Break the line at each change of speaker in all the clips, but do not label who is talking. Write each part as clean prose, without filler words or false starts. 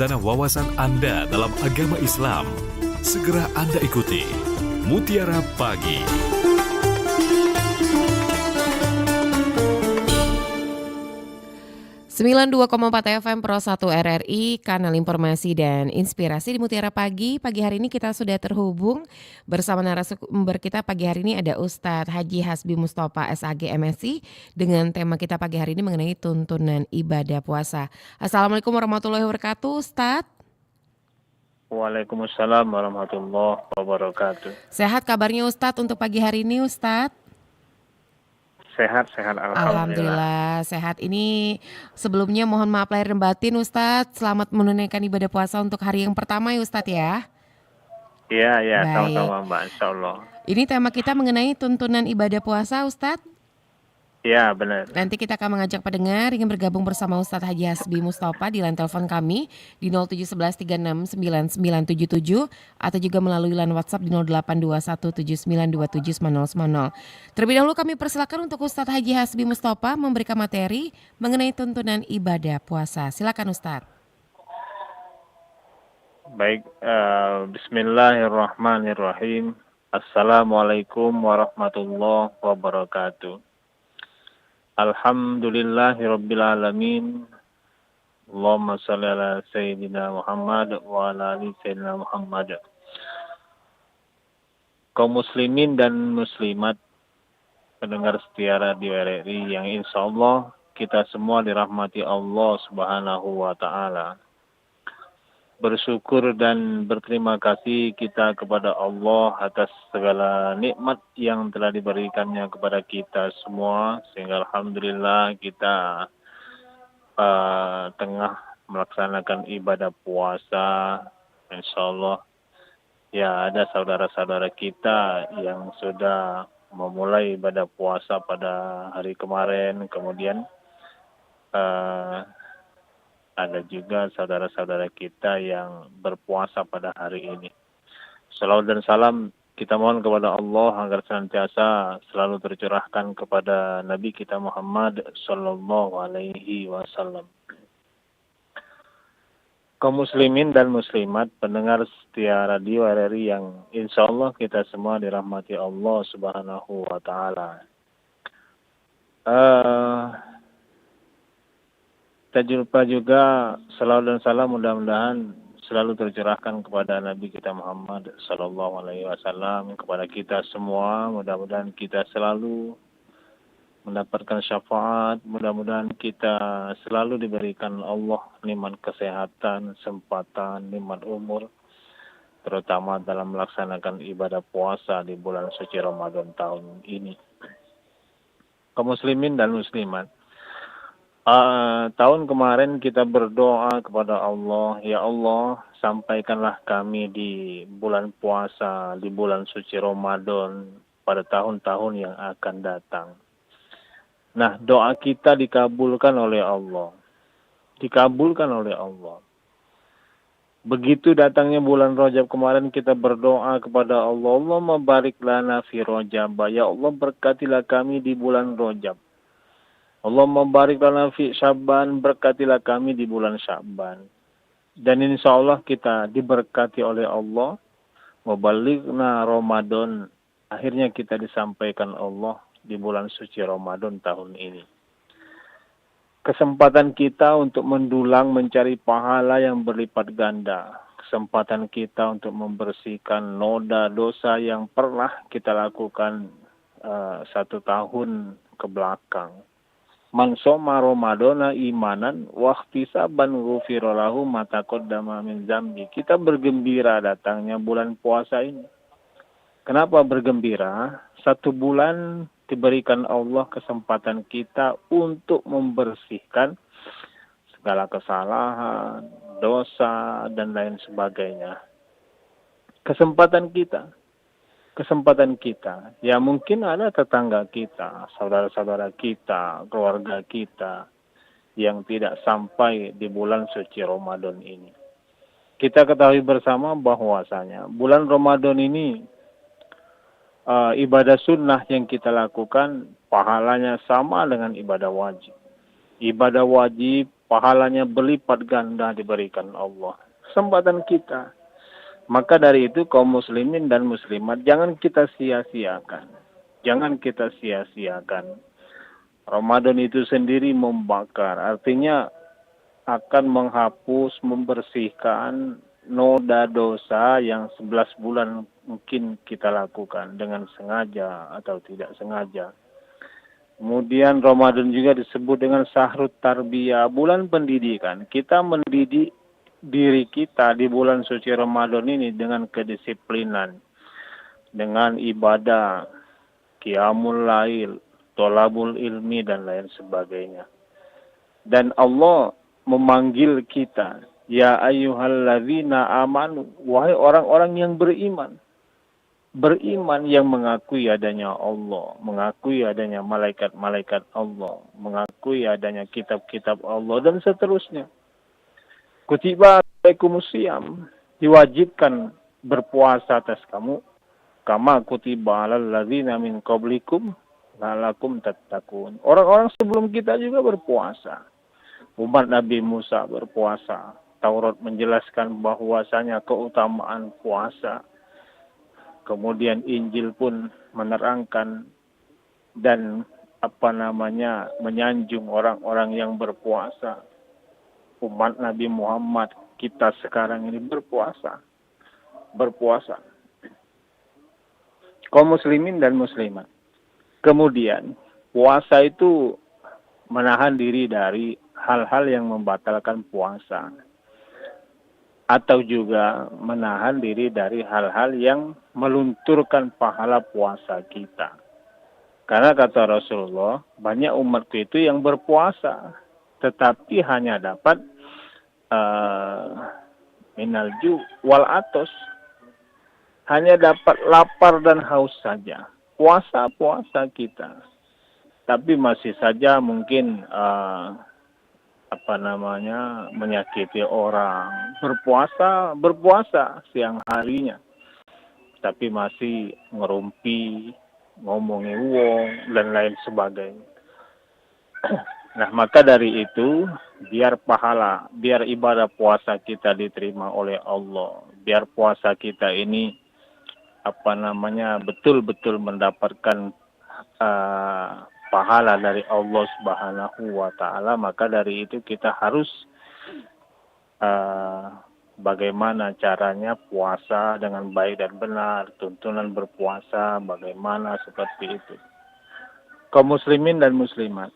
khazanah wawasan Anda dalam agama Islam. Segera Anda ikuti Mutiara Pagi.
92,4 FM Pro 1 RRI, kanal informasi dan inspirasi di Mutiara Pagi. Pagi hari ini kita sudah terhubung bersama narasumber kita. Pagi hari ini ada Ustadz Haji Hasbi Mustofa SAG MSI dengan tema kita pagi hari ini mengenai tuntunan ibadah puasa. Assalamualaikum warahmatullahi wabarakatuh, Ustadz.
Waalaikumsalam warahmatullahi wabarakatuh.
Sehat kabarnya Ustadz untuk pagi hari ini, Ustadz?
Sehat,
Alhamdulillah sehat. Ini sebelumnya mohon maaf lahir dan batin Ustadz. Selamat menunaikan ibadah puasa untuk hari yang pertama ya Ustadz ya.
Iya,
Baik.
sama-sama Mbak, insya Allah.
Ini tema kita mengenai tuntunan ibadah puasa Ustadz.
Iya, benar.
Nanti kita akan mengajak pendengar ingin bergabung bersama Ustadz Haji Hasbi Mustofa di line telepon kami di 0711369977 atau juga melalui line WhatsApp di 0821792790. Terlebih dahulu kami persilakan untuk Ustadz Haji Hasbi Mustofa memberikan materi mengenai tuntunan ibadah puasa. Silakan Ustadz.
Baik, bismillahirrahmanirrahim. Assalamualaikum warahmatullahi wabarakatuh. Alhamdulillahirabbil alamin. Allahumma shalli ala sayyidina Muhammad wa ala ali sayyidina Muhammad. Kaum muslimin dan muslimat pendengar setia Radio RRI yang insyaallah kita semua dirahmati Allah Subhanahu wa taala. Bersyukur dan berterima kasih kita kepada Allah atas segala nikmat yang telah diberikannya kepada kita semua, sehingga alhamdulillah kita tengah melaksanakan ibadah puasa. Insyaallah ya ada saudara-saudara kita yang sudah memulai ibadah puasa pada hari kemarin, kemudian ada juga saudara-saudara kita yang berpuasa pada hari ini. Salawat dan salam kita mohon kepada Allah agar senantiasa selalu tercurahkan kepada Nabi kita Muhammad sallallahu alaihi wasallam. Kaum muslimin dan muslimat pendengar setia Radio RRI yang insyaallah kita semua dirahmati Allah Subhanahu wa taala. Kita jumpa juga salawat dan salam mudah-mudahan selalu tercurahkan kepada Nabi kita Muhammad sallallahu alaihi wasallam, kepada kita semua. Mudah-mudahan kita selalu mendapatkan syafaat, mudah-mudahan kita selalu diberikan Allah nikmat kesehatan, kesempatan, nikmat umur, terutama dalam melaksanakan ibadah puasa di bulan suci Ramadan tahun ini. Kaum muslimin dan muslimat, tahun kemarin kita berdoa kepada Allah, ya Allah sampaikanlah kami di bulan puasa, di bulan suci Ramadan pada tahun-tahun yang akan datang. Nah, doa kita dikabulkan oleh Allah. Dikabulkan oleh Allah. Begitu datangnya bulan Rajab kemarin kita berdoa kepada Allah, Allahumma barik lana fi Rajab, ya Allah berkatilah kami di bulan Rajab. Allahumma barik lana fi Sya'ban, berkatilah kami di bulan Sya'ban. Dan insya Allah kita diberkati oleh Allah. Mubalighna Ramadan, akhirnya kita disampaikan Allah di bulan suci Ramadan tahun ini. Kesempatan kita untuk mendulang mencari pahala yang berlipat ganda. Kesempatan kita untuk membersihkan noda dosa yang pernah kita lakukan 1 tahun ke belakang. Man shoma Ramadana imanan wa ihtisaban ghufira lahu ma taqaddama min dzambi. Kita bergembira datangnya bulan puasa ini. Kenapa bergembira? 1 bulan diberikan Allah kesempatan kita untuk membersihkan segala kesalahan, dosa, dan lain sebagainya. Kesempatan kita. Ya mungkin ada tetangga kita, saudara-saudara kita, keluarga kita yang tidak sampai di bulan suci Ramadan ini. Kita ketahui bersama bahwasanya bulan Ramadan ini ibadah sunnah yang kita lakukan pahalanya sama dengan ibadah wajib. Ibadah wajib pahalanya berlipat ganda diberikan Allah. Kesempatan kita. Maka dari itu kaum muslimin dan muslimat jangan kita sia-siakan. Jangan kita sia-siakan. Ramadan itu sendiri membakar, artinya akan menghapus, membersihkan noda dosa yang 11 bulan mungkin kita lakukan dengan sengaja atau tidak sengaja. Kemudian Ramadan juga disebut dengan Syahrut Tarbiyah, bulan pendidikan. Kita mendidik diri kita di bulan suci Ramadan ini dengan kedisiplinan, dengan ibadah, qiyamul lail, tolabul ilmi, dan lain sebagainya. Dan Allah memanggil kita, ya ayyuhalladzina amanu, wahai orang-orang yang beriman. Beriman yang mengakui adanya Allah, mengakui adanya malaikat-malaikat Allah, mengakui adanya kitab-kitab Allah, dan seterusnya. Kutiba alaikumusiyam, diwajibkan berpuasa atas kamu, kama kutiba alal ladzina min qablikum la'allakum tattaqun. Orang-orang sebelum kita juga berpuasa. Umat Nabi Musa berpuasa. Taurat menjelaskan bahwasanya keutamaan puasa. Kemudian Injil pun menerangkan dan menyanjung orang-orang yang berpuasa. Umat Nabi Muhammad kita sekarang ini berpuasa. Kaum muslimin dan muslimat. Kemudian puasa itu menahan diri dari hal-hal yang membatalkan puasa. Atau juga menahan diri dari hal-hal yang melunturkan pahala puasa kita. Karena kata Rasulullah, banyak umatku itu yang berpuasa, tetapi hanya dapat minalju wal atos. Hanya dapat lapar dan haus saja. Puasa kita. Tapi masih saja mungkin menyakiti orang. Berpuasa siang harinya. Tapi masih ngerumpi, ngomongin wong, dan lain sebagainya. Nah, maka dari itu, biar ibadah puasa kita diterima oleh Allah. Biar puasa kita ini, betul-betul mendapatkan pahala dari Allah Subhanahu wa Ta'ala. Maka dari itu kita harus bagaimana caranya puasa dengan baik dan benar, tuntunan berpuasa bagaimana seperti itu. Kaum muslimin dan muslimat,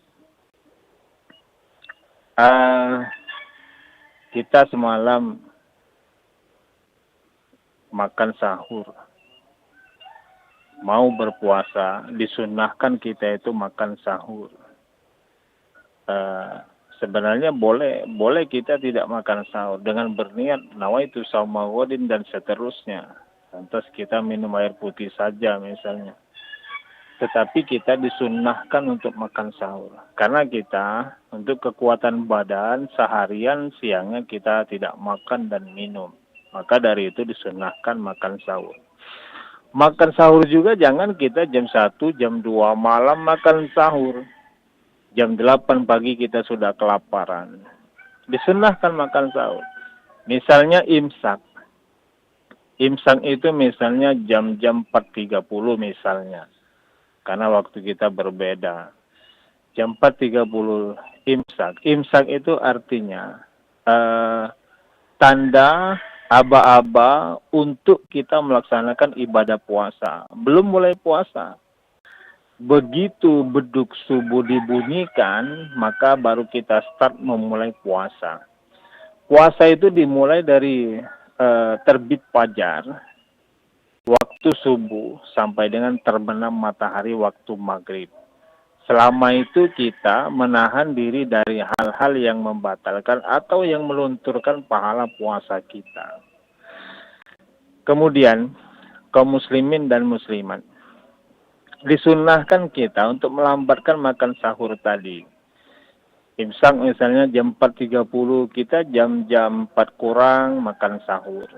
kita semalam makan sahur. Mau berpuasa, disunnahkan kita itu makan sahur. Sebenarnya boleh kita tidak makan sahur dengan berniat nawaitu shauma ghadin dan seterusnya. Lantas kita minum air putih saja misalnya. Tetapi kita disunnahkan untuk makan sahur. Karena kita untuk kekuatan badan seharian siangnya kita tidak makan dan minum. Maka dari itu disunnahkan makan sahur. Makan sahur juga jangan kita jam 1, jam 2 malam makan sahur. Jam 8 pagi kita sudah kelaparan. Disunnahkan makan sahur. Misalnya imsak. Imsak itu misalnya jam-jam 4.30 misalnya. Karena waktu kita berbeda. Jam 4.30 imsak. Imsak itu artinya tanda aba-aba untuk kita melaksanakan ibadah puasa. Belum mulai puasa. Begitu beduk subuh dibunyikan, maka baru kita start memulai puasa. Puasa itu dimulai dari terbit fajar, waktu subuh, sampai dengan terbenam matahari waktu maghrib. Selama itu kita menahan diri dari hal-hal yang membatalkan atau yang melunturkan pahala puasa kita. Kemudian, kaum muslimin dan muslimat, disunnahkan kita untuk melambatkan makan sahur tadi. Imsak misalnya jam 4.30, kita jam 4 kurang makan sahur.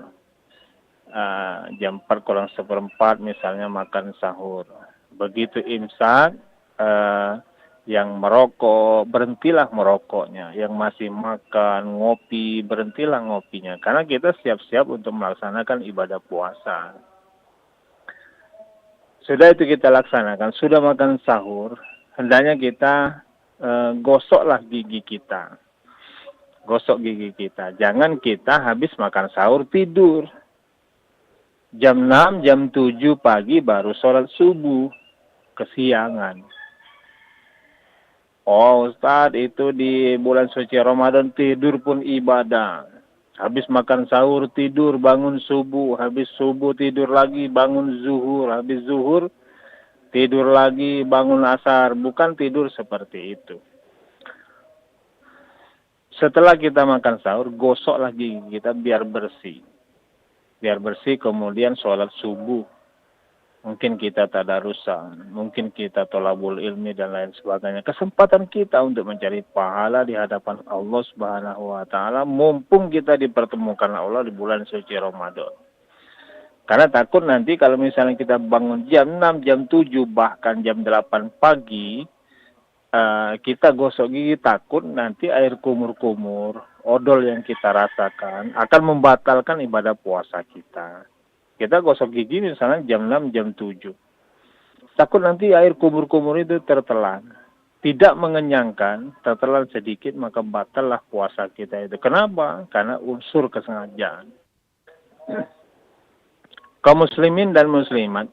Jam 4 kurang seperempat misalnya makan sahur. Begitu imsak, Yang merokok, berhentilah merokoknya. Yang masih makan, ngopi, berhentilah ngopinya. Karena kita siap-siap untuk melaksanakan ibadah puasa. Sudah itu kita laksanakan, sudah makan sahur, hendaknya kita gosoklah gigi kita. Gosok gigi kita. Jangan kita habis makan sahur tidur. Jam 6, jam 7 pagi baru sholat subuh. Kesiangan. Oh Ustaz, itu di bulan suci Ramadan tidur pun ibadah. Habis makan sahur tidur, bangun subuh. Habis subuh tidur lagi, bangun zuhur. Habis zuhur tidur lagi, bangun asar. Bukan tidur seperti itu. Setelah kita makan sahur, gosoklah gigi kita biar bersih. Biar bersih, kemudian sholat subuh. Mungkin kita tadarusan, mungkin kita tolabul ilmi dan lain sebagainya. Kesempatan kita untuk mencari pahala di hadapan Allah Subhanahu wa taala, mumpung kita dipertemukan Allah di bulan suci Ramadan. Karena takut nanti kalau misalnya kita bangun jam 6, jam 7, bahkan jam 8 pagi, kita gosok gigi, takut nanti air kumur-kumur, odol yang kita rasakan akan membatalkan ibadah puasa kita. Kita gosok gigi misalnya jam 6, jam 7. Takut nanti air kumur-kumur itu tertelan. Tidak mengenyangkan, tertelan sedikit, maka batallah puasa kita itu. Kenapa? Karena unsur kesengajaan. Kaum muslimin dan muslimat,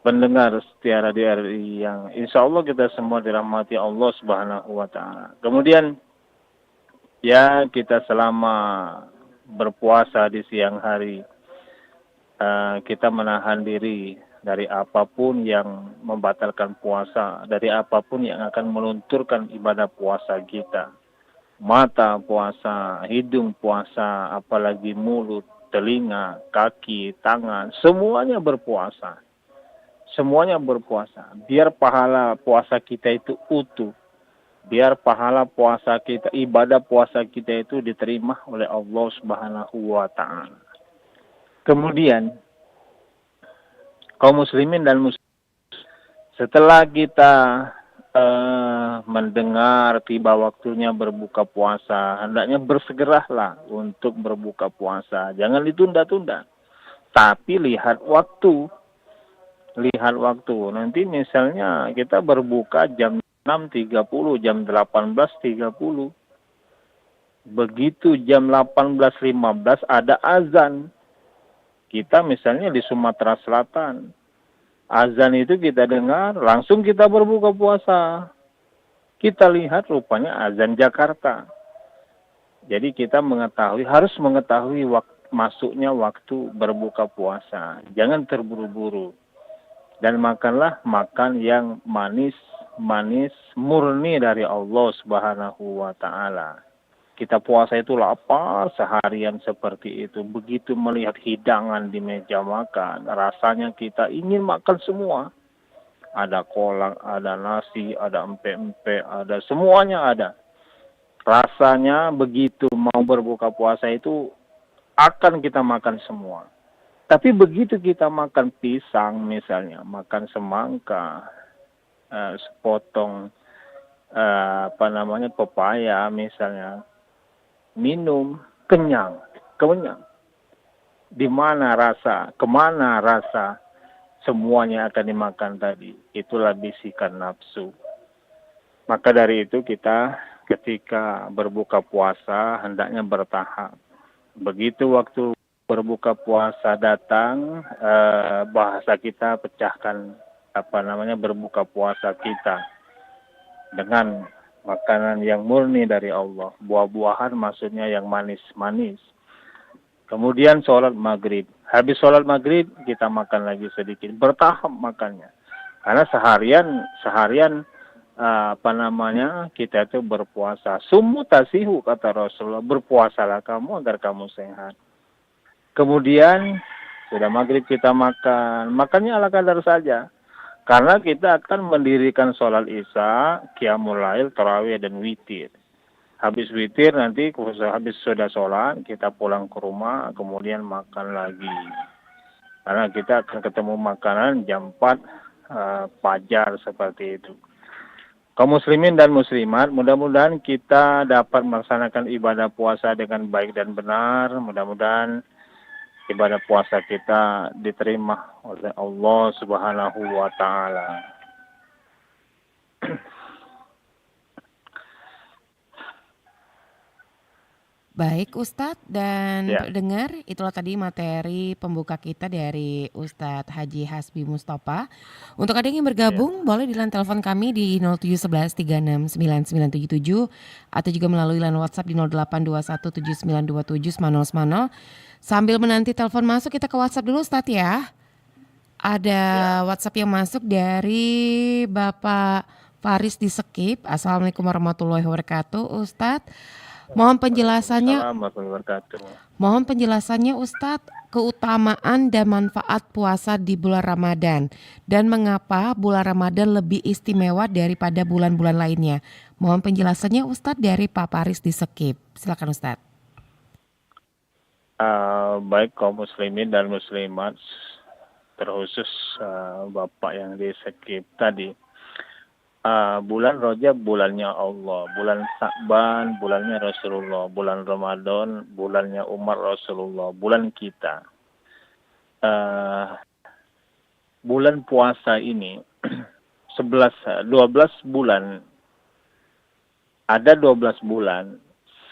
pendengar setia Radio RRI yang insya Allah kita semua dirahmati Allah Subhanahu wa taala. Kemudian ya kita selama berpuasa di siang hari kita menahan diri dari apapun yang membatalkan puasa, dari apapun yang akan melunturkan ibadah puasa kita. Mata puasa, hidung puasa, apalagi mulut, telinga, kaki, tangan, semuanya berpuasa. Semuanya berpuasa. Biar pahala puasa kita itu utuh. Biar pahala puasa kita, ibadah puasa kita itu diterima oleh Allah Subhanahu wa taala. Kemudian kaum muslimin dan muslimat, setelah kita mendengar tiba waktunya berbuka puasa, hendaknya bersegeralah untuk berbuka puasa. Jangan ditunda-tunda. Tapi lihat waktu. Lihat waktu. Nanti misalnya kita berbuka jam 6.30, jam 18.30. Begitu jam 18.15 ada azan. Kita misalnya di Sumatera Selatan. Azan itu kita dengar, langsung kita berbuka puasa. Kita lihat rupanya azan Jakarta. Jadi kita harus mengetahui masuknya waktu berbuka puasa. Jangan terburu-buru. Dan makanlah makan yang manis murni dari Allah Subhanahu wa taala. Kita puasa itu lapar seharian seperti itu. Begitu melihat hidangan di meja makan, rasanya kita ingin makan semua. Ada kolak, ada nasi, ada empek-empek, ada semuanya ada. Rasanya begitu mau berbuka puasa itu akan kita makan semua. Tapi begitu kita makan pisang misalnya, makan semangka, sepotong pepaya misalnya, minum, kenyang. Kemana rasa semuanya akan dimakan tadi. Itulah bisikan nafsu. Maka dari itu kita ketika berbuka puasa hendaknya bertahap. Begitu waktu berbuka puasa datang, bahasa kita pecahkan berbuka puasa kita dengan makanan yang murni dari Allah. Buah-buahan maksudnya yang manis-manis. Kemudian sholat maghrib. Habis sholat maghrib kita makan lagi sedikit. Bertahap makannya. Karena seharian kita itu berpuasa. Sumu tasihu kata Rasulullah. Berpuasalah kamu agar kamu sehat. Kemudian sudah maghrib kita makan. Makannya ala kadar saja. Karena kita akan mendirikan sholat isya, qiyamul lail, tarawih, dan witir. Habis witir nanti habis sudah sholat, kita pulang ke rumah, kemudian makan lagi. Karena kita akan ketemu makanan jam 4 fajar seperti itu. Kaum muslimin dan muslimat, mudah-mudahan kita dapat melaksanakan ibadah puasa dengan baik dan benar. Mudah-mudahan ibadah puasa kita diterima oleh Allah Subhanahu wa taala.
Baik Ustadz dan
Ya,
pendengar, itulah tadi materi pembuka kita dari Ustadz Haji Hasbi Mustafa. Untuk ada yang ingin
ya.
bergabung, boleh di line telepon kami di 0711 369977 atau juga melalui line WhatsApp di 08217927 Sambil menanti telepon masuk, kita ke WhatsApp dulu Ustadz ya. Ada
Ya.
WhatsApp yang masuk dari Bapak Faris di Sekip. Assalamualaikum warahmatullahi wabarakatuh Ustadz. Mohon penjelasannya
Waalaikumsalam warahmatullahi wabarakatuh.
Mohon penjelasannya Ustadz, keutamaan dan manfaat puasa di bulan Ramadan dan mengapa bulan Ramadan lebih istimewa daripada bulan-bulan lainnya. Mohon penjelasannya Ustadz dari Pak Paris di Sekip. Silakan Ustadz.
Baik kaum muslimin dan muslimat, terkhusus Bapak yang di Sekip tadi. Bulan Rajab bulannya Allah, bulan Sa'ban bulannya Rasulullah, bulan Ramadan bulannya umat Rasulullah, bulan kita. Bulan puasa ini 12 bulan, ada 12 bulan,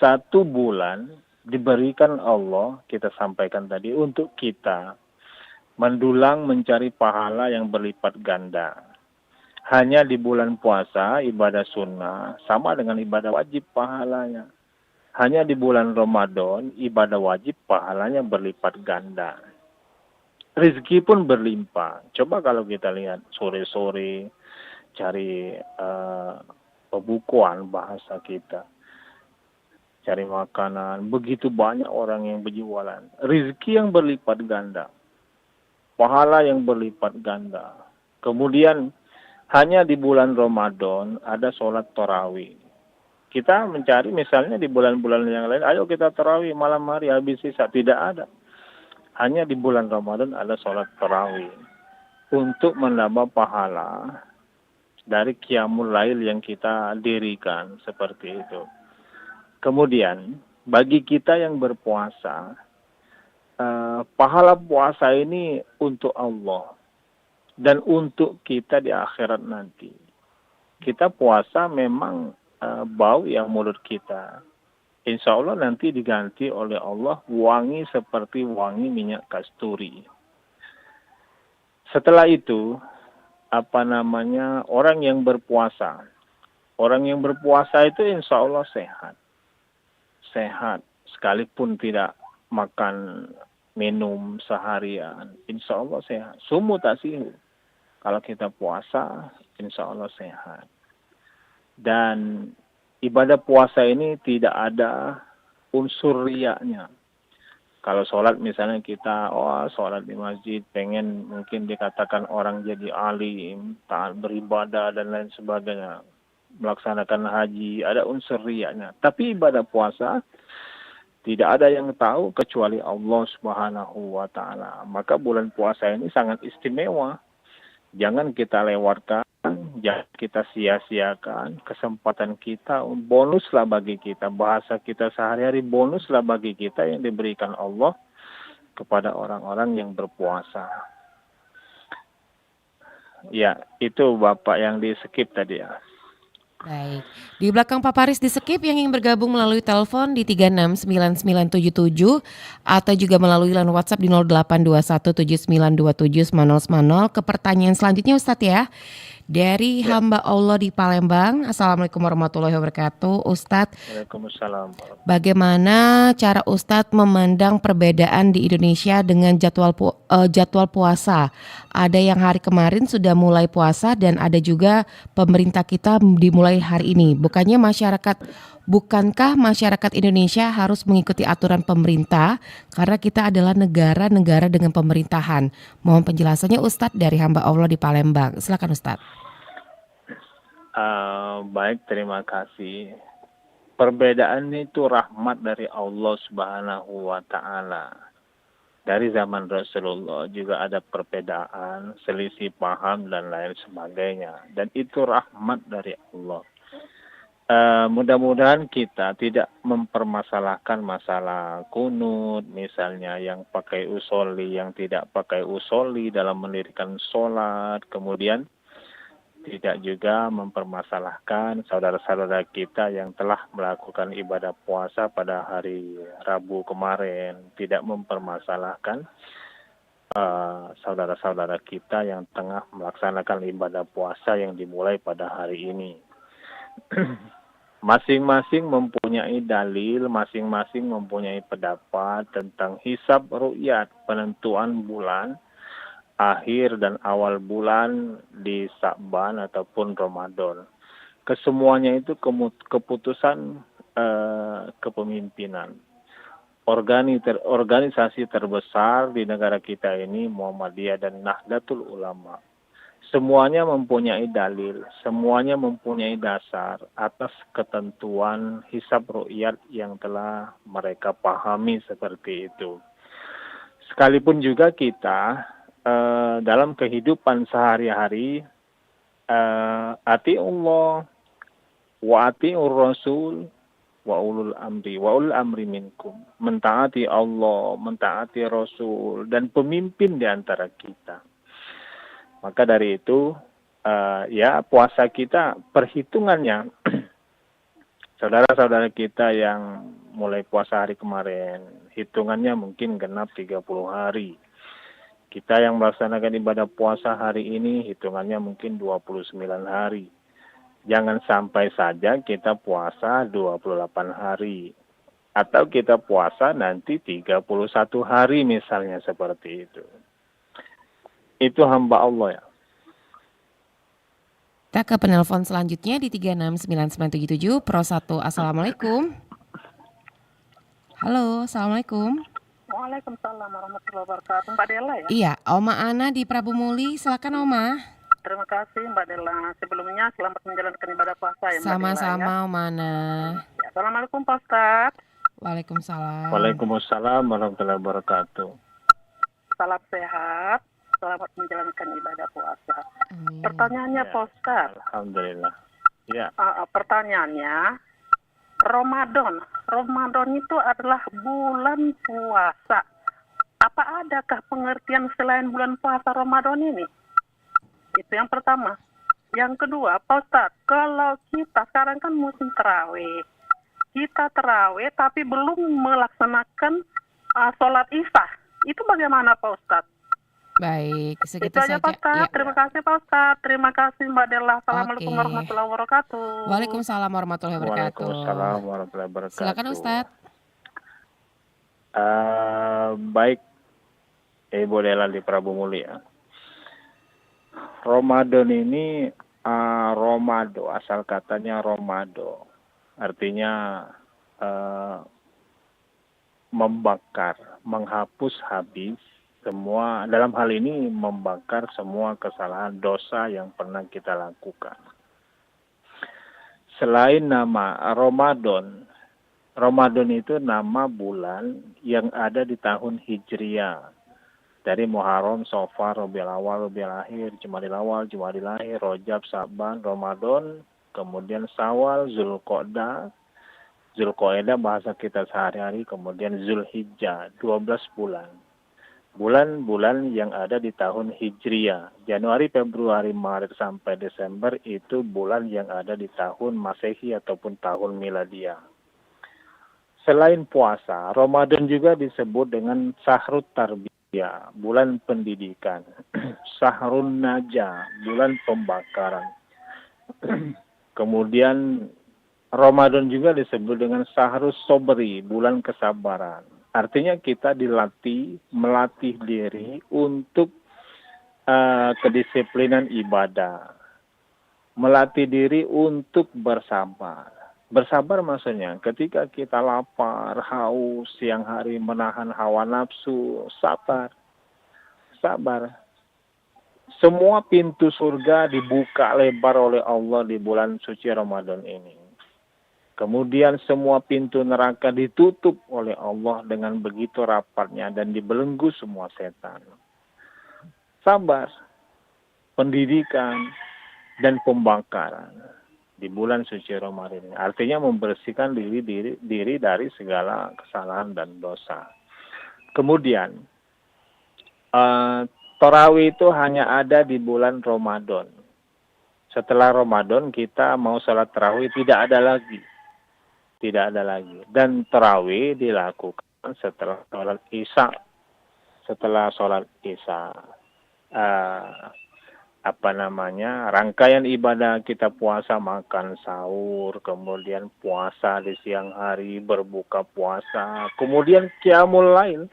1 bulan diberikan Allah, kita sampaikan tadi, untuk kita mendulang mencari pahala yang berlipat ganda. Hanya di bulan puasa, ibadah sunnah, sama dengan ibadah wajib pahalanya. Hanya di bulan Ramadan, ibadah wajib pahalanya berlipat ganda. Rezeki pun berlimpah. Coba kalau kita lihat sore-sore, cari pembukuan bahasa kita. Cari makanan, begitu banyak orang yang berjualan. Rezeki yang berlipat ganda. Pahala yang berlipat ganda. Kemudian, hanya di bulan Ramadan ada sholat tarawih. Kita mencari misalnya di bulan-bulan yang lain, ayo kita tarawih malam hari habis sisa. Tidak ada. Hanya di bulan Ramadan ada sholat tarawih. Untuk menambah pahala dari qiyamul lail yang kita dirikan. Seperti itu. Kemudian, bagi kita yang berpuasa, pahala puasa ini untuk Allah. Dan untuk kita di akhirat nanti. Kita puasa memang bau yang mulut kita. Insya Allah nanti diganti oleh Allah wangi seperti wangi minyak kasturi. Setelah itu, orang yang berpuasa. Orang yang berpuasa itu insya Allah sehat. Sehat, sekalipun tidak makan minum seharian. Insya Allah sehat. Sumu tak sihu. Kalau kita puasa, insya Allah sehat. Dan ibadah puasa ini tidak ada unsur riyaknya. Kalau sholat misalnya kita, sholat di masjid, pengen mungkin dikatakan orang jadi alim, taat beribadah dan lain sebagainya. Melaksanakan haji, ada unsur riyaknya. Tapi ibadah puasa, tidak ada yang tahu kecuali Allah Subhanahu wa ta'ala. Maka bulan puasa ini sangat istimewa. Jangan kita lewatkan, jangan kita sia-siakan kesempatan kita, bonuslah bagi kita, bahasa kita sehari-hari bonuslah bagi kita yang diberikan Allah kepada orang-orang yang berpuasa. Ya, itu Bapak yang di skip tadi ya.
Baik, di belakang Pak Paris di Sekip yang ingin bergabung melalui telepon di 369977 atau juga melalui line WhatsApp di 08217927 ke pertanyaan selanjutnya Ustadz ya. Dari hamba Allah di Palembang. Assalamualaikum warahmatullahi wabarakatuh Ustadz.
Waalaikumsalam.
Bagaimana cara Ustadz memandang perbedaan di Indonesia dengan jadwal puasa? Ada yang hari kemarin sudah mulai puasa dan ada juga pemerintah kita dimulai hari ini. Bukankah masyarakat Indonesia harus mengikuti aturan pemerintah karena kita adalah negara dengan pemerintahan? Mohon penjelasannya Ustadz dari hamba Allah di Palembang. Silakan Ustadz.
Baik, terima kasih. Perbedaan itu rahmat dari Allah Subhanahu wa ta'ala. Dari zaman Rasulullah juga ada perbedaan, selisih paham dan lain sebagainya. Dan itu rahmat dari Allah. Mudah-mudahan kita tidak mempermasalahkan masalah kunut, misalnya yang pakai usoli, yang tidak pakai usoli dalam mendirikan sholat, kemudian tidak juga mempermasalahkan saudara-saudara kita yang telah melakukan ibadah puasa pada hari Rabu kemarin, tidak mempermasalahkan saudara-saudara kita yang tengah melaksanakan ibadah puasa yang dimulai pada hari ini. Masing-masing mempunyai dalil, masing-masing mempunyai pendapat tentang hisab ru'yat, penentuan bulan, akhir dan awal bulan di Sa'ban ataupun Ramadan. Kesemuanya itu keputusan kepemimpinan. Organisasi terbesar di negara kita ini Muhammadiyah dan Nahdlatul Ulama. Semuanya mempunyai dalil, semuanya mempunyai dasar atas ketentuan hisab ru'yat yang telah mereka pahami seperti itu. Sekalipun juga kita dalam kehidupan sehari-hari, ati'ullah wa ati'ur rasul wa ulul amri minkum. Mentaati Allah, mentaati Rasul dan pemimpin di antara kita. Maka dari itu, ya puasa kita perhitungannya, saudara-saudara kita yang mulai puasa hari kemarin, hitungannya mungkin genap 30 hari. Kita yang melaksanakan ibadah puasa hari ini, hitungannya mungkin 29 hari. Jangan sampai saja kita puasa 28 hari. Atau kita puasa nanti 31 hari misalnya seperti itu. Itu hamba Allah ya.
Kita ke penelpon selanjutnya di 369977 Pro 1. Assalamualaikum. Halo, Assalamualaikum.
Waalaikumsalam warahmatullahi wabarakatuh. Mbak Dela ya?
Iya, Oma Ana di Prabu Muli. Silakan Oma.
Terima kasih Mbak Dela. Sebelumnya selamat menjalankan ibadah puasa ya Mbak Dela.
Sama-sama
Ya.
Oma Ana.
Ya, Assalamualaikum Pak Ustadz.
Waalaikumsalam.
Waalaikumsalam warahmatullahi wabarakatuh.
Salam sehat. Selamat menjalankan ibadah puasa.
Amin.
Pertanyaannya
Ya.
Pak Ustadz.
Alhamdulillah. Ya.
Pertanyaannya, Ramadan itu adalah bulan puasa. Apa adakah pengertian selain bulan puasa Ramadan ini? Itu yang pertama. Yang kedua, Pak Ustadz, kalau kita sekarang kan musim terawih. Kita terawih tapi belum melaksanakan sholat isya. Itu bagaimana Pak Ustadz?
Baik,
Itu
segitu
aja
saja.
Pak Ustadz.
Ya.
Terima kasih Pak Ustadz. Terima kasih Mbak Della. Assalamualaikum
Oke.
warahmatullahi wabarakatuh.
Waalaikumsalam warahmatullahi wabarakatuh.
Waalaikumsalam warahmatullahi wabarakatuh.
Silakan Ustadz.
Baik, Ibu Dela di Prabu Muli ya. Ramadan ini Romado, asal katanya Romado, artinya membakar, menghapus habis semua, dalam hal ini membakar semua kesalahan dosa yang pernah kita lakukan. Selain nama Ramadan itu nama bulan yang ada di tahun Hijriah. Dari Muharram, Safar, Rabiul Awal, Rabiul Akhir, Jumadil Awal, Jumadil Akhir, Rajab, Sa'ban, Ramadan, kemudian Syawal, Zulqa'dah bahasa kita sehari-hari, kemudian Zulhijjah, 12 bulan. Bulan-bulan yang ada di tahun Hijriah. Januari, Februari, Maret sampai Desember itu bulan yang ada di tahun Masehi ataupun tahun Miladiah. Selain puasa, Ramadan juga disebut dengan Syahrut Tarbiyah, bulan pendidikan. Syahrun Najah, bulan pembakaran. Kemudian Ramadan juga disebut dengan Syahrus Sobri, bulan kesabaran. Artinya kita melatih diri untuk kedisiplinan ibadah. Melatih diri untuk bersabar. Bersabar maksudnya ketika kita lapar, haus, siang hari menahan hawa nafsu, sabar. Semua pintu surga dibuka lebar oleh Allah di bulan suci Ramadan ini. Kemudian semua pintu neraka ditutup oleh Allah dengan begitu rapatnya dan dibelenggu semua setan. Sabar, pendidikan, dan pembakaran di bulan suci Ramadan ini. Artinya membersihkan diri dari segala kesalahan dan dosa. Kemudian, tarawih itu hanya ada di bulan Ramadan. Setelah Ramadan kita mau sholat tarawih tidak ada lagi. Tidak ada lagi. Dan tarawih dilakukan setelah sholat Isya. Setelah sholat Isya. Rangkaian ibadah kita puasa, makan sahur, kemudian puasa di siang hari, berbuka puasa, kemudian qiyamul lail,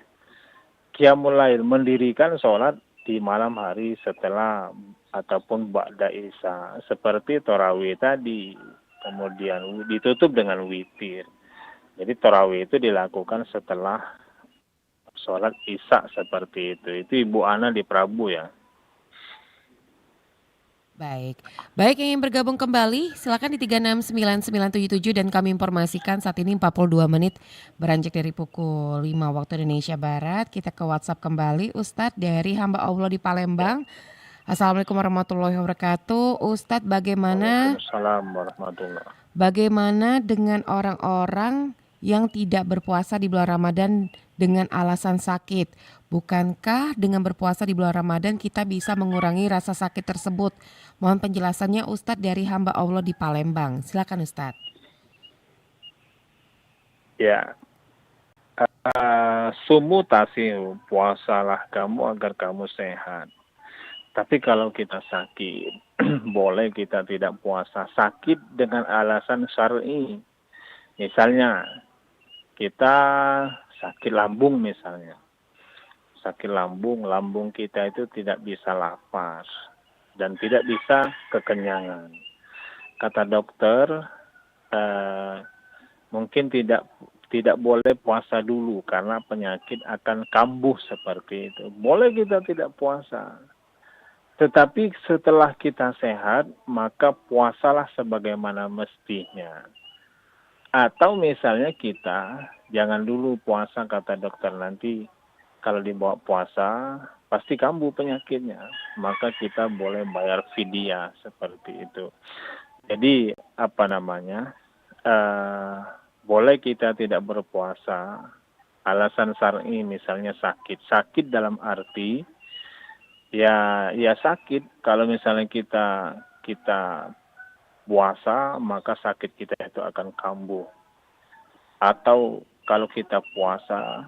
mendirikan sholat di malam hari setelah ataupun ba'da Isya, seperti tarawih tadi, kemudian ditutup dengan witir. Jadi tarawih itu dilakukan setelah sholat Isya seperti itu. Itu Ibu Ana di Prabu ya.
Baik, yang ingin bergabung kembali silakan di 369977 dan kami informasikan saat ini 42 menit beranjak dari pukul 5 waktu Indonesia Barat. Kita ke WhatsApp kembali Ustadz dari hamba Allah di Palembang. Assalamualaikum warahmatullahi wabarakatuh. Ustadz
Waalaikumsalam warahmatullahi.
bagaimana dengan orang-orang yang tidak berpuasa di bulan Ramadan dengan alasan sakit? Bukankah dengan berpuasa di bulan Ramadan kita bisa mengurangi rasa sakit tersebut? Mohon penjelasannya Ustadz dari hamba Allah di Palembang. Silakan Ustadz.
Ya, sumu tasihu, puasalah kamu agar kamu sehat. Tapi kalau kita sakit, boleh kita tidak puasa. Sakit dengan alasan syar'i. Misalnya, kita sakit lambung misalnya. Sakit lambung kita itu tidak bisa lapar dan tidak bisa kekenyangan. Kata dokter, mungkin tidak boleh puasa dulu karena penyakit akan kambuh seperti itu. Boleh kita tidak puasa. Tetapi setelah kita sehat, maka puasalah sebagaimana mestinya. Atau misalnya kita jangan dulu puasa, kata dokter, nanti kalau dibawa puasa pasti kambuh penyakitnya. Maka kita boleh bayar fidyah seperti itu. Jadi boleh kita tidak berpuasa. Alasan syar'i misalnya sakit. Sakit dalam arti ya sakit. Kalau misalnya kita puasa, maka sakit kita itu akan kambuh. Atau kalau kita puasa,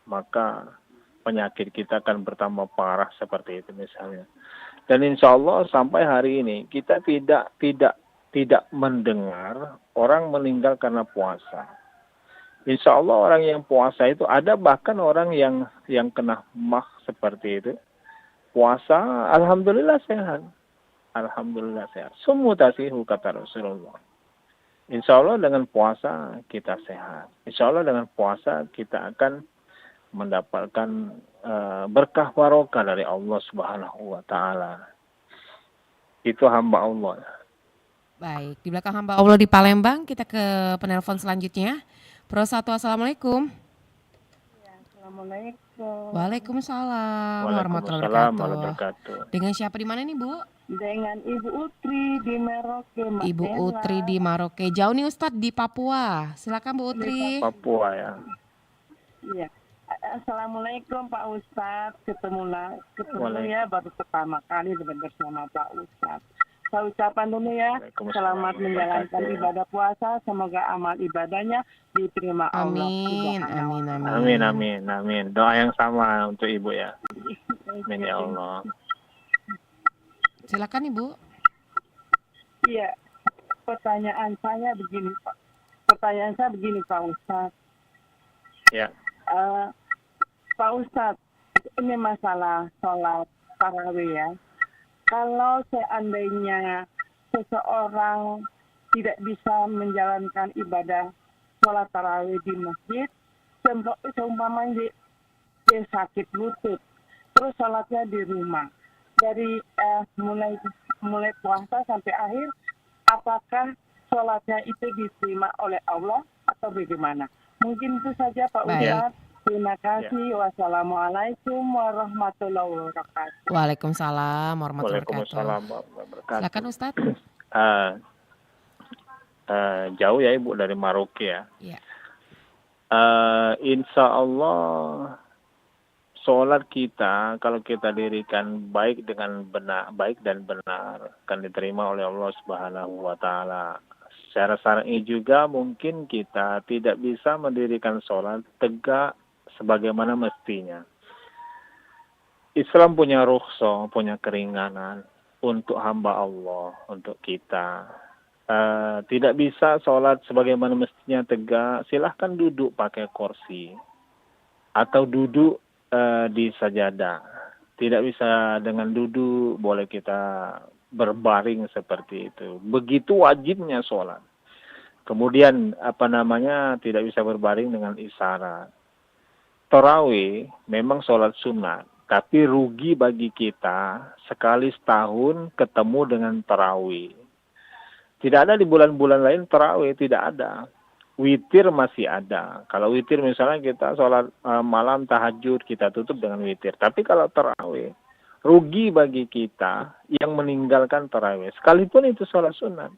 maka penyakit kita akan bertambah parah seperti itu misalnya. Dan insya Allah sampai hari ini kita tidak mendengar orang meninggal karena puasa. Insya Allah orang yang puasa itu ada, bahkan orang yang kena mah seperti itu. Puasa, alhamdulillah sehat. Alhamdulillah sehat. Sumu tasihu kata Rasulullah. Insya Allah dengan puasa kita sehat. Insya Allah dengan puasa kita akan mendapatkan berkah barokah dari Allah Subhanahu wa Ta'ala. Itu hamba Allah.
Baik, di belakang hamba Allah di Palembang kita ke penelpon selanjutnya. Pro 1, Assalamualaikum.
Ya, Assalamualaikum.
Waalaikumsalam
Waalaikumsalam
warahmatullahi
wabarakatuh.
Dengan siapa di mana nih Bu?
Dengan Ibu Utri di Merauke, Mbak
Ibu
Bella.
Utri di Maroke. Jauh nih Ustadz di Papua. Silakan Bu Utri.
Papua ya.
Iya. Assalamualaikum Pak Ustadz. Ketemu ya baru pertama kali bersama Pak Ustadz. Saya ucapkan dulu ya, selamat menjalankan ibadah puasa. Semoga amal ibadahnya diterima Allah.
Amin. Doa yang sama untuk Ibu ya. Amin ya Allah.
Silakan Ibu.
Iya. Pertanyaan saya begini Pak Ustadz.
Ya.
Pak Ustadz, ini masalah sholat tarawih ya. Kalau seandainya seseorang tidak bisa menjalankan ibadah sholat tarawih di masjid, seumpamanya dia sakit lutut, terus sholatnya di rumah, dari mulai puasa sampai akhir, apakah
sholatnya itu diterima oleh Allah atau bagaimana? Mungkin itu saja Pak
Baik.
Ustadz. Terima kasih. Wassalamualaikum warahmatullahi wabarakatuh.
Waalaikumsalam warahmatullahi wabarakatuh.
Waalaikumsalam warahmatullahi wabarakatuh.
Silakan Ustadz.
Jauh ya Ibu dari Maroke ya.
Iya.
Insya Allah sholat kita kalau kita dirikan baik dan benar akan diterima oleh Allah Subhanahu wa taala. Secara syar'i juga mungkin kita tidak bisa mendirikan sholat tegak sebagaimana mestinya. Islam punya rukhsah, punya keringanan untuk hamba Allah, untuk kita. Tidak bisa sholat sebagaimana mestinya tegak, silahkan duduk pakai kursi atau duduk di sajadah. Tidak bisa dengan duduk, boleh kita berbaring seperti itu. Begitu wajibnya sholat. Kemudian tidak bisa berbaring dengan isyarat. Tarawih memang sholat sunat, tapi rugi bagi kita sekali setahun ketemu dengan tarawih. Tidak ada di bulan-bulan lain tarawih, tidak ada. Witir masih ada. Kalau witir misalnya kita sholat malam tahajud, kita tutup dengan witir. Tapi kalau tarawih, rugi bagi kita yang meninggalkan tarawih. Sekalipun itu sholat sunat.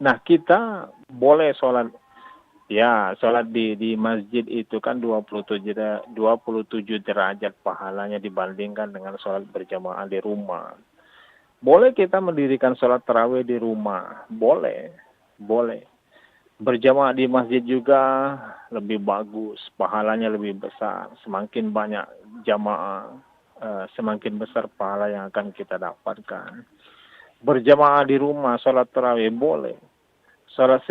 Nah kita boleh sholat. Ya, sholat di masjid itu kan 27 derajat pahalanya dibandingkan dengan sholat berjamaah di rumah. Boleh kita mendirikan sholat tarawih di rumah, boleh. Berjamaah di masjid juga lebih bagus, pahalanya lebih besar. Semakin banyak jamaah, semakin besar pahala yang akan kita dapatkan. Berjamaah di rumah, sholat tarawih boleh. Sholat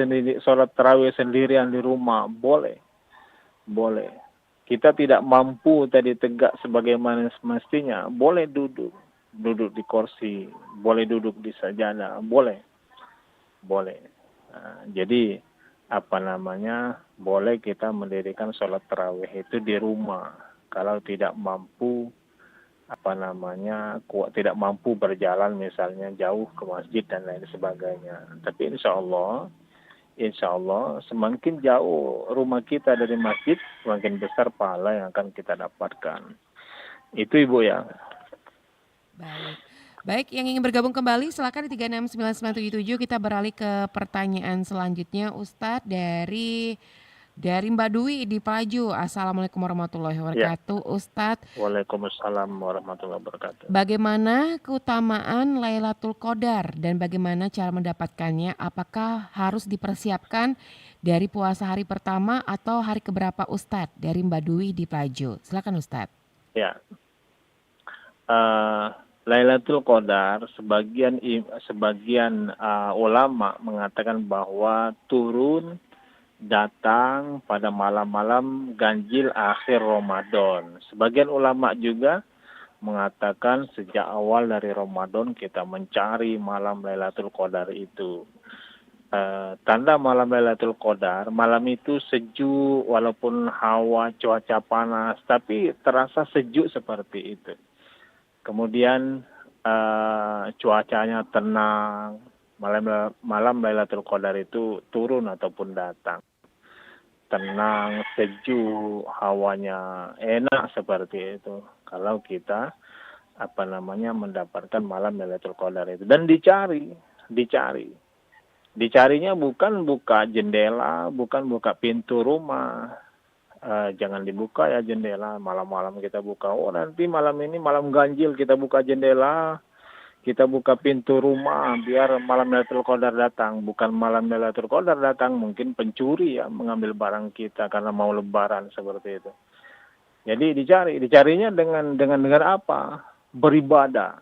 tarawih sendirian di rumah boleh. Kita tidak mampu tadi tegak sebagaimana semestinya, boleh duduk di kursi, boleh duduk di sajadah, boleh. Jadi boleh kita mendirikan sholat tarawih itu di rumah. Kalau tidak mampu tidak mampu berjalan misalnya jauh ke masjid dan lain sebagainya. Tapi insya Allah semakin jauh rumah kita dari masjid, semakin besar pahala yang akan kita dapatkan. Itu Ibu ya.
Baik, yang ingin bergabung kembali silakan di 3699977. Kita beralih ke pertanyaan selanjutnya Ustadz dari Mbak Dwi di Pelaju. Assalamualaikum warahmatullahi wabarakatuh. Ustadz.
Waalaikumsalam warahmatullahi wabarakatuh.
Bagaimana keutamaan Lailatul Qadar dan bagaimana cara mendapatkannya? Apakah harus dipersiapkan dari puasa hari pertama atau hari keberapa Ustadz? Dari Mbak Dwi di Pelaju. Silakan Ustadz.
Ya. Lailatul Qadar sebagian ulama mengatakan bahwa turun datang pada malam-malam ganjil akhir Ramadan. Sebagian ulama juga mengatakan sejak awal dari Ramadan kita mencari malam Lailatul Qadar itu. Tanda malam Lailatul Qadar, malam itu sejuk walaupun hawa cuaca panas, tapi terasa sejuk seperti itu. Kemudian cuacanya tenang. Malam Lailatul Qadar itu turun ataupun datang. Tenang, sejuk, hawanya enak seperti itu. Kalau kita mendapatkan malam Lailatul Qadar itu dan dicari. Dicarinya bukan buka jendela, bukan buka pintu rumah. Jangan dibuka ya jendela, malam-malam kita buka. Oh nanti malam ini malam ganjil kita buka jendela. Kita buka pintu rumah biar malam Lailatul Qadar datang. Bukan malam Lailatul Qadar datang, mungkin pencuri ya mengambil barang kita karena mau lebaran seperti itu. Jadi dicarinya dengan apa? Beribadah.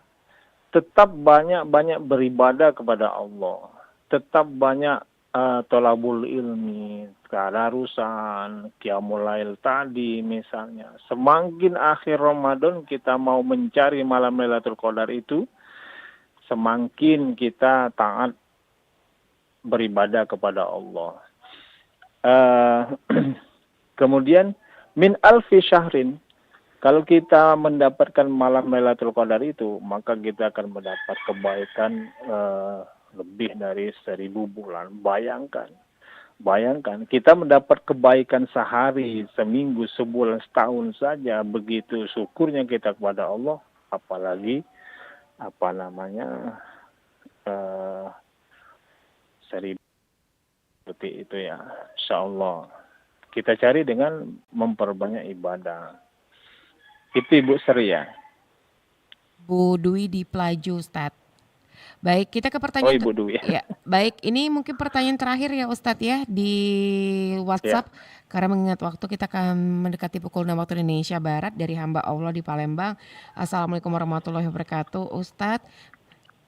Tetap banyak beribadah kepada Allah. Tetap banyak tolabul ilmi, tadarusan, qiyamul lail tadi misalnya. Semakin akhir Ramadan kita mau mencari malam Lailatul Qadar itu, semakin kita taat beribadah kepada Allah. Kemudian min alfi syahrin, kalau kita mendapatkan malam Lailatul Qadar itu, maka kita akan mendapat kebaikan lebih dari 1000 bulan. Bayangkan kita mendapat kebaikan sehari, seminggu, sebulan, setahun saja. Begitu syukurnya kita kepada Allah, apalagi eh, 1000 seperti itu ya. Insya Allah kita cari dengan memperbanyak ibadah. Itu Ibu Sri ya.
Bu Dwi di Pelaju, Ustadz. Baik, kita ke
Oh
pertanyaan
Ibu Dwi.
ya. Baik, ini mungkin pertanyaan terakhir ya Ustadz ya di
Ya.
WhatsApp. Karena mengingat waktu, kita akan mendekati pukul 6 waktu Indonesia Barat dari hamba Allah di Palembang. Assalamualaikum warahmatullahi wabarakatuh. Ustadz,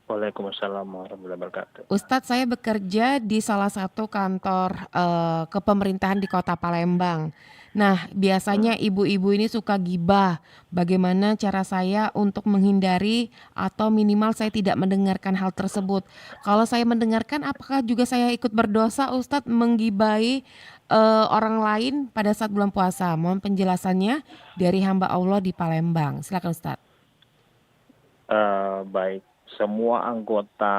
Waalaikumsalam warahmatullahi wabarakatuh.
Ustadz, saya bekerja di salah satu kantor kepemerintahan di kota Palembang. Nah, biasanya ibu-ibu ini suka gibah. Bagaimana cara saya untuk menghindari atau minimal saya tidak mendengarkan hal tersebut? Kalau saya mendengarkan, apakah juga saya ikut berdosa, Ustadz, menggibahi orang lain pada saat bulan puasa? Mohon penjelasannya dari hamba Allah di Palembang. Silakan Ustadz.
Baik, semua anggota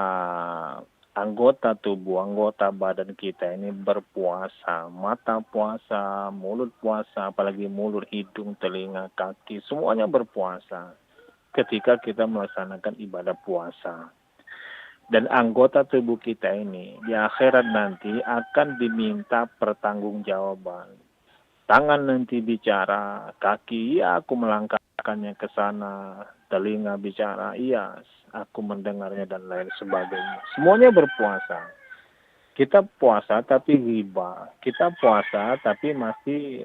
tubuh, anggota badan kita ini berpuasa. Mata puasa, mulut puasa, apalagi mulut, hidung, telinga, kaki, semuanya berpuasa ketika kita melaksanakan ibadah puasa. Dan anggota tubuh kita ini di akhirat nanti akan diminta pertanggungjawaban. Tangan nanti bicara, kaki, ya aku melangkahkannya ke sana, telinga bicara, iya aku mendengarnya, dan lain sebagainya. Semuanya berpuasa. Kita puasa tapi ghibah. Kita puasa tapi masih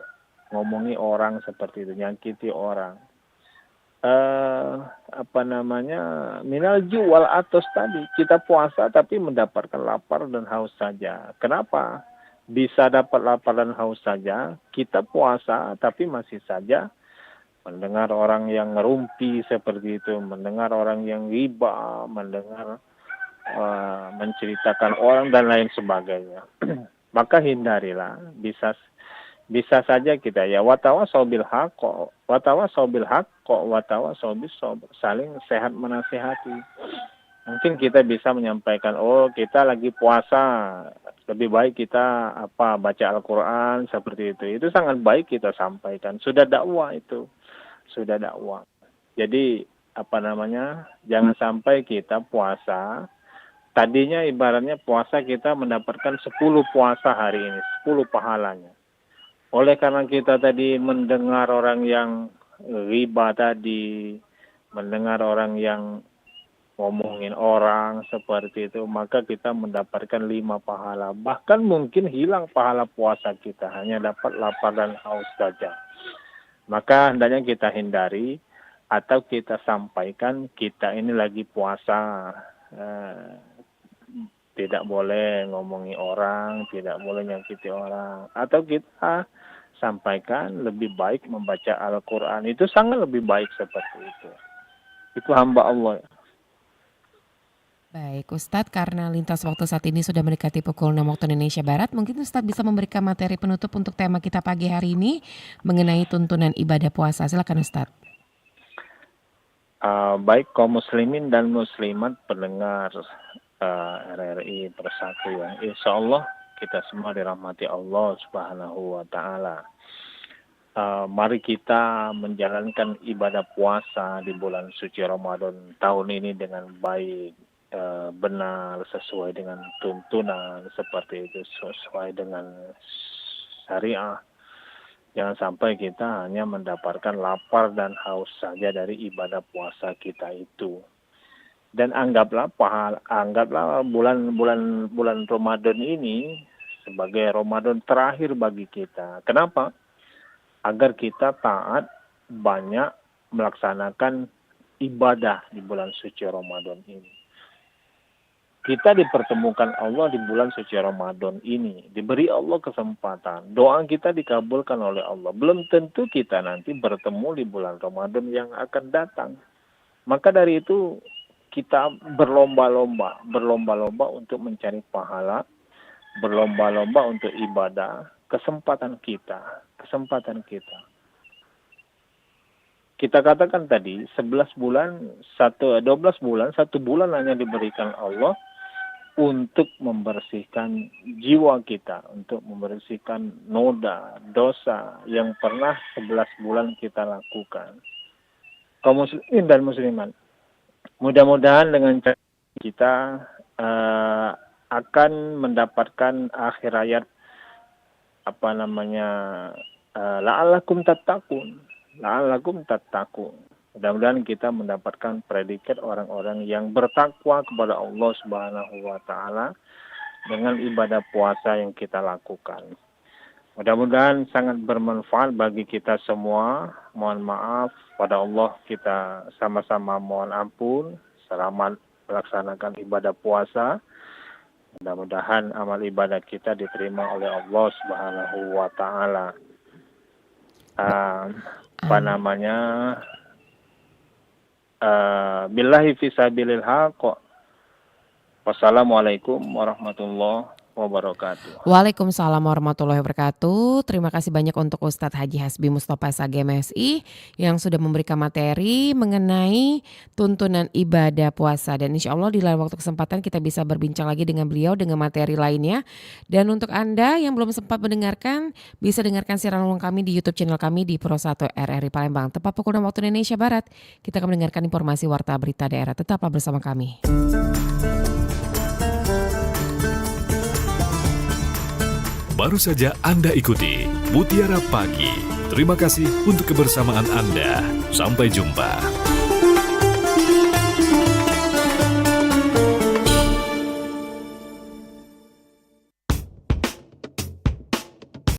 ngomongi orang seperti itu, nyakiti orang. Minal juwal atos tadi. Kita puasa tapi mendapatkan lapar dan haus saja. Kenapa? Bisa dapat lapar dan haus saja. Kita puasa tapi masih saja mendengar orang yang ngerumpi seperti itu, mendengar orang yang ghibah, mendengar menceritakan orang dan lain sebagainya. Maka hindarilah. Bisa saja kita ya watawasau bil haqq, saling sehat menasihati. Mungkin kita bisa menyampaikan, oh kita lagi puasa, lebih baik kita baca Al-Quran seperti itu. Itu sangat baik kita sampaikan. Sudah dakwah itu. Sudah dakwah. Jadi jangan sampai kita puasa. Tadinya ibaratnya puasa kita mendapatkan 10 puasa hari ini, 10 pahalanya. Oleh karena kita tadi mendengar orang yang riba tadi, mendengar orang yang ngomongin orang seperti itu, maka kita mendapatkan 5 pahala. Bahkan mungkin hilang pahala puasa kita, hanya dapat lapar dan haus saja. Maka hendaknya kita hindari atau kita sampaikan kita ini lagi puasa. Tidak boleh ngomongi orang, tidak boleh nyakiti orang. Atau kita sampaikan lebih baik membaca Al-Quran. Itu sangat lebih baik seperti itu. Itu hamba Allah.
Baik Ustadz, karena lintas waktu saat ini sudah mendekati pukul 6 waktu Indonesia Barat, mungkin Ustadz bisa memberikan materi penutup untuk tema kita pagi hari ini mengenai tuntunan ibadah puasa. Silakan Ustadz.
Baik kaum muslimin dan muslimat pendengar RRI Persatu ya. Insya Allah kita semua dirahmati Allah Subhanahu wa Ta'ala. Mari kita menjalankan ibadah puasa di bulan suci Ramadan tahun ini dengan baik, benar, sesuai dengan tuntunan seperti itu, sesuai dengan syariah. Jangan sampai kita hanya mendapatkan lapar dan haus saja dari ibadah puasa kita itu. Dan anggaplah bulan Ramadan ini sebagai Ramadan terakhir bagi kita. Kenapa? Agar kita taat banyak melaksanakan ibadah di bulan suci Ramadan ini. Kita dipertemukan Allah di bulan suci Ramadan ini. Diberi Allah kesempatan. Doa kita dikabulkan oleh Allah. Belum tentu kita nanti bertemu di bulan Ramadan yang akan datang. Maka dari itu kita berlomba-lomba untuk mencari pahala, berlomba-lomba untuk ibadah, kesempatan kita. Kita katakan tadi 12 bulan, 1 bulan hanya diberikan Allah untuk membersihkan jiwa kita, untuk membersihkan noda, dosa yang pernah 11 bulan kita lakukan. Kaum muslimin dan muslimat, mudah-mudahan dengan cara kita akan mendapatkan akhir hayat la'allakum tattaqun. Mudah-mudahan kita mendapatkan predikat orang-orang yang bertakwa kepada Allah Subhanahu wa taala dengan ibadah puasa yang kita lakukan. Mudah-mudahan sangat bermanfaat bagi kita semua. Mohon maaf pada Allah, kita sama-sama mohon ampun. Selamat melaksanakan ibadah puasa. Mudah-mudahan amal ibadah kita diterima oleh Allah Subhanahu wa taala. Billahi fisabilil haq. Wassalamualaikum warahmatullahi wabarakatuh.
Waalaikumsalam warahmatullahi wabarakatuh. Terima kasih banyak untuk Ustadz Haji Hasbi Mustofa SAG MSI yang sudah memberikan materi mengenai tuntunan ibadah puasa. Dan insya Allah di lain waktu kesempatan kita bisa berbincang lagi dengan beliau dengan materi lainnya. Dan untuk Anda yang belum sempat mendengarkan, bisa dengarkan siaran ulang kami di YouTube channel kami di Pro 1 RRI Palembang. Tepat pukul 6 waktu Indonesia Barat, kita akan mendengarkan informasi warta berita daerah. Tetaplah bersama kami.
Baru saja Anda ikuti Mutiara Pagi. Terima kasih untuk kebersamaan Anda. Sampai jumpa.